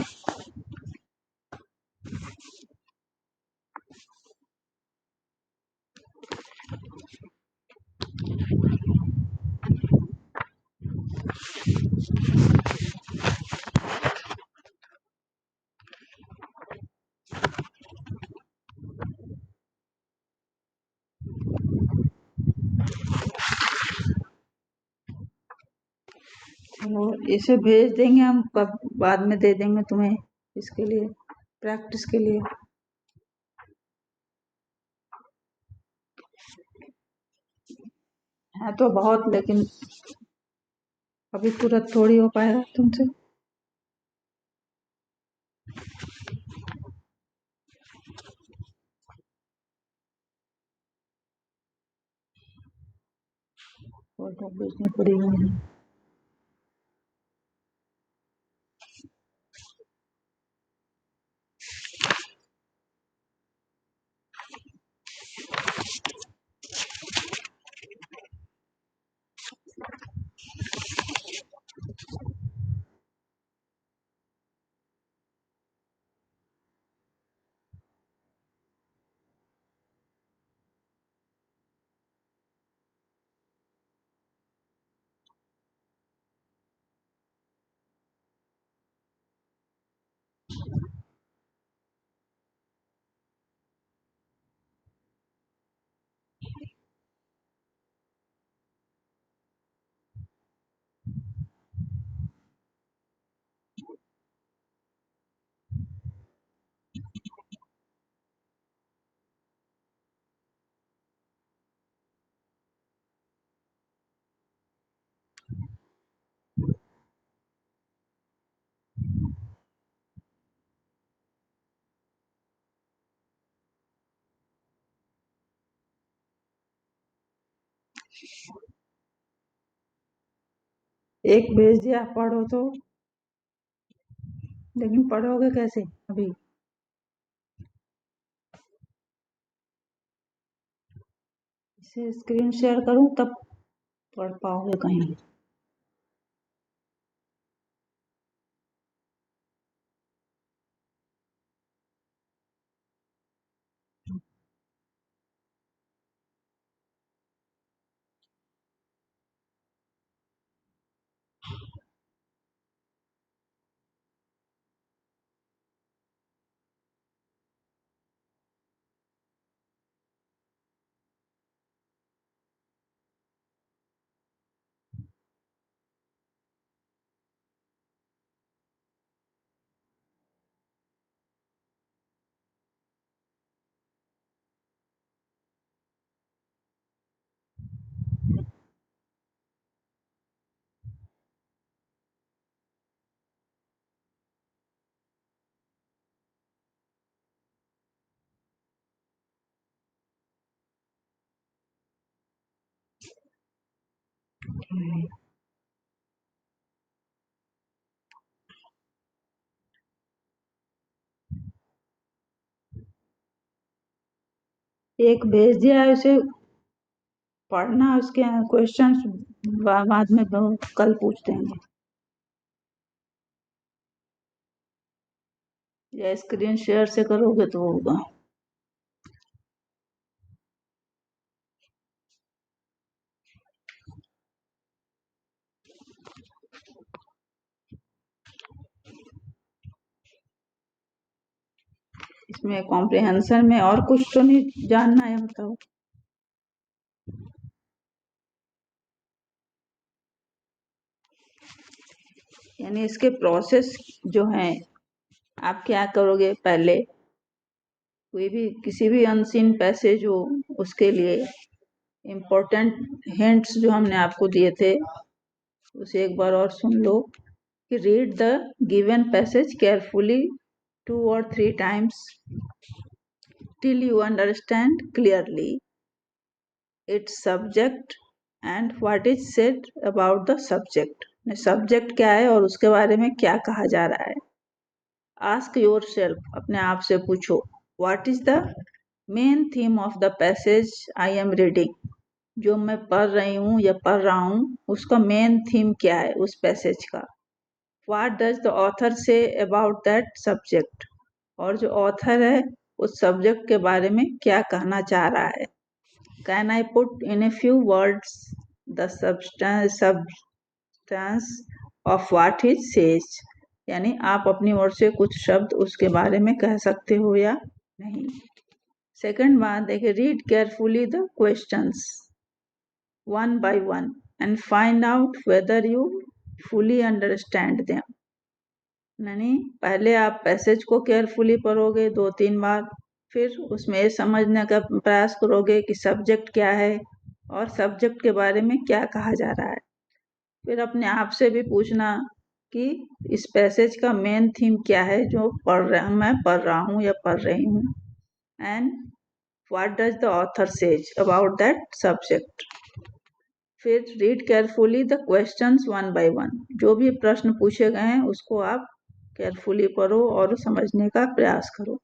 S1: चलो इसे भेज देंगे हम, कब बाद में दे देंगे तुम्हें इसके लिए, प्रैक्टिस के लिए. है तो बहुत, लेकिन अभी तुरंत थोड़ी हो पाएगा तुमसे. फोटो भेजनी पड़ेगी. एक भेज दिया, पढ़ो तो। लेकिन पढ़ोगे कैसे अभी? इसे स्क्रीन शेयर करूं तब पढ़ पाओगे कहीं। एक भेज दिया है, उसे पढ़ना, उसके क्वेश्चंस बाद में कल पूछ देंगे। या स्क्रीन शेयर से करोगे तो होगा। इसमें कॉम्प्रिहेंशन में और कुछ तो नहीं जानना है, बताओ। यानी इसके प्रोसेस जो है, आप क्या करोगे, पहले कोई भी किसी भी अनसीन पैसेज हो उसके लिए इम्पोर्टेंट हिंट्स जो हमने आपको दिए थे उसे एक बार और सुन लो कि read the given passage carefully 2 or 3 times till you understand clearly its subject and what is said about the subject. Subject क्या है और उसके बारे में क्या कहा जा रहा है। आस्क योर सेल्फ, अपने आप से पूछो, what is the main theme of the passage I am reading. जो मैं पढ़ रही हूँ या पढ़ रहा हूँ उसका मेन थीम क्या है उस पैसेज का। What does the author say about that subject, और जो ऑथर है उस सब्जेक्ट के बारे में क्या कहना चाह रहा है। Can I put in a few words the substance of what he says, यानी आप अपनी ओर से कुछ शब्द उसके बारे में कह सकते हो या नहीं। सेकंड बात देखिए, read carefully the questions one by one and find out whether you fully understand them. यानी पहले आप पैसेज को केयरफुली पढ़ोगे 2-3 बार, फिर उसमें ये समझने का प्रयास करोगे कि सब्जेक्ट क्या है और सब्जेक्ट के बारे में क्या कहा जा रहा है। फिर अपने आप से भी पूछना कि इस पैसेज का मेन थीम क्या है जो मैं पढ़ रहा हूँ या पढ़ रही हूँ, and what does the author says about that subject. फिर read carefully the questions one by one, जो भी प्रश्न पूछे गए हैं उसको आप केयरफुली पढ़ो और समझने का प्रयास करो।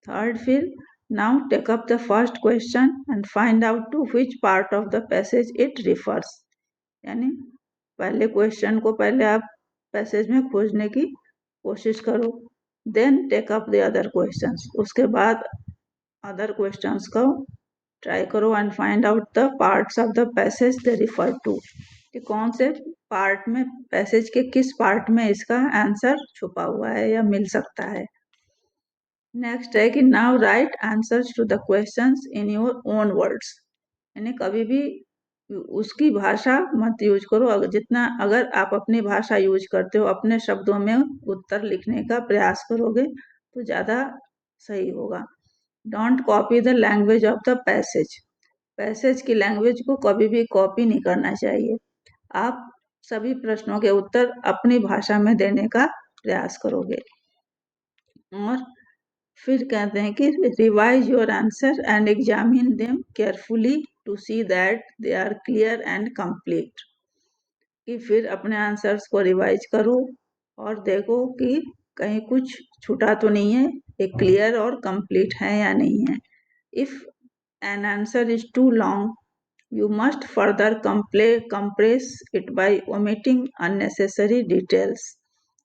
S1: थर्ड, फिर now take up the first question and find out to which part of the passage it refers. यानी पहले क्वेश्चन को पहले आप पैसेज में खोजने की कोशिश करो, then take up the other questions, उसके बाद अदर क्वेश्चंस को ट्राई करो and find out the parts of the passage they refer to, कि कौन से पार्ट में, पैसेज के किस पार्ट में इसका आंसर छुपा हुआ है या मिल सकता है। नेक्स्ट है कि now write answers to the questions in your own words, यानी कभी भी उसकी भाषा मत यूज करो। अगर आप अपनी भाषा यूज करते हो, अपने शब्दों में उत्तर लिखने का प्रयास करोगे तो ज़्यादा सही होगा। Don't copy the language of the passage, passage की लैंग्वेज को कभी भी कॉपी नहीं करना चाहिए। आप सभी प्रश्नों के उत्तर अपनी भाषा में देने का प्रयास करोगे। और फिर कहते हैं कि revise your answer and examine them carefully to see that they are clear and complete. कि फिर अपने आंसर्स को रिवाइज करो और देखो कि कहीं कुछ छूटा तो नहीं है, ये क्लियर और कंप्लीट है या नहीं है. If an answer is too long, you must further compress it by omitting unnecessary details.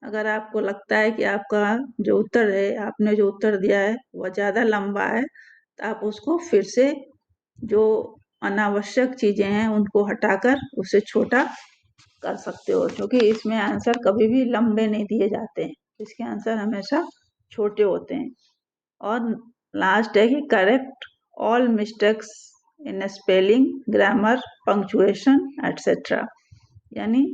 S1: अगर आपको लगता है कि आपका जो उत्तर है, आपने जो उत्तर दिया है वह ज़्यादा लंबा है, तो आप उसको फिर से जो अनावश्यक चीज़ें हैं उनको हटाकर उसे छोटा कर सकते हो, क्योंकि इसमें आंसर कभी भी लंबे नहीं दिए जाते हैं, इसके आंसर हमेशा छोटे होते हैं. और लास्ट है कि correct all mistakes in spelling, grammar, punctuation etcetera. यानी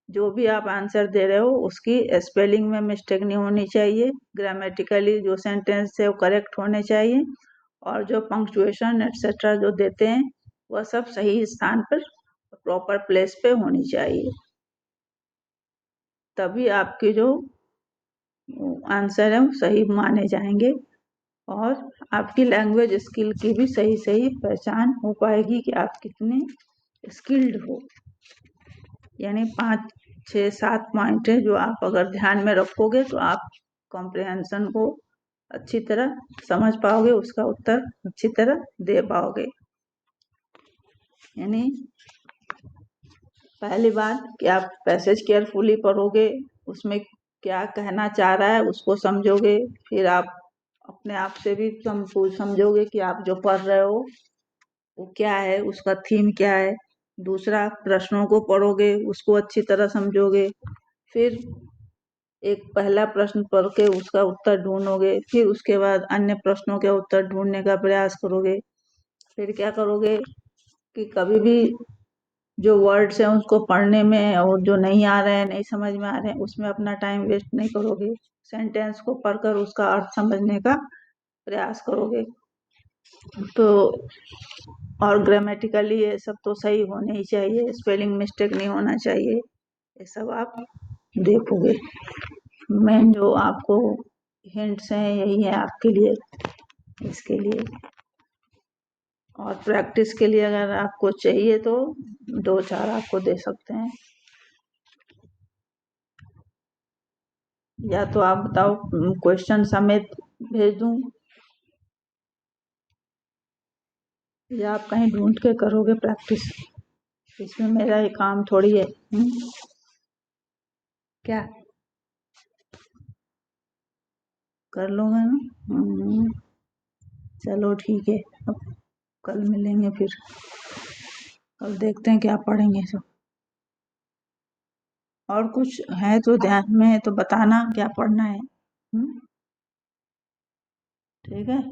S1: जो भी आप आंसर दे रहे हो उसकी स्पेलिंग में मिस्टेक नहीं होनी चाहिए, ग्रामेटिकली जो सेंटेंस है वो करेक्ट होने चाहिए, और जो पंक्चुएशन एटसेट्रा जो देते हैं वह सब सही स्थान पर प्रॉपर प्लेस पे होनी चाहिए. तभी आपके जो आंसर है वो सही माने जाएंगे और आपकी लैंग्वेज स्किल की भी सही सही पहचान हो पाएगी कि आप कितने स्किल्ड हो. यानी 5, 6, 7 पॉइंट है जो आप अगर ध्यान में रखोगे तो आप कॉम्प्रिहेंशन को अच्छी तरह समझ पाओगे, उसका उत्तर अच्छी तरह दे पाओगे. यानी पहली बात कि आप पैसेज केयरफुली पढ़ोगे, उसमें क्या कहना चाह रहा है उसको समझोगे, फिर आप अपने आप से भी समझोगे कि आप जो पढ़ रहे हो वो क्या है, उसका थीम क्या है. दूसरा, प्रश्नों को पढ़ोगे, उसको अच्छी तरह समझोगे, फिर एक पहला प्रश्न पढ़ के उसका उत्तर ढूंढोगे, फिर उसके बाद अन्य प्रश्नों के उत्तर ढूंढने का प्रयास करोगे. फिर क्या करोगे कि कभी भी जो वर्ड्स हैं उसको पढ़ने में और जो नहीं आ रहे हैं, नहीं समझ में आ रहे हैं, उसमें अपना टाइम वेस्ट नहीं करोगे. सेंटेंस को पढ़कर उसका अर्थ समझने का प्रयास करोगे. तो और ग्रामेटिकली ये सब तो सही होने ही चाहिए, स्पेलिंग मिस्टेक नहीं होना चाहिए, ये सब आप देखोगे. मेन जो आपको हिंट्स हैं यही है आपके लिए, इसके लिए. और प्रैक्टिस के लिए अगर आपको चाहिए तो 2-4 आपको दे सकते हैं, या तो आप बताओ क्वेश्चन समेत भेज दूं, या आप कहीं ढूंढ के करोगे प्रैक्टिस. इसमें मेरा ये काम थोड़ी है. क्या कर लोगे ना? चलो ठीक है, अब कल मिलेंगे, फिर कल देखते हैं क्या पढ़ेंगे सब. और कुछ है तो ध्यान में है तो बताना क्या पढ़ना है. ठीक है.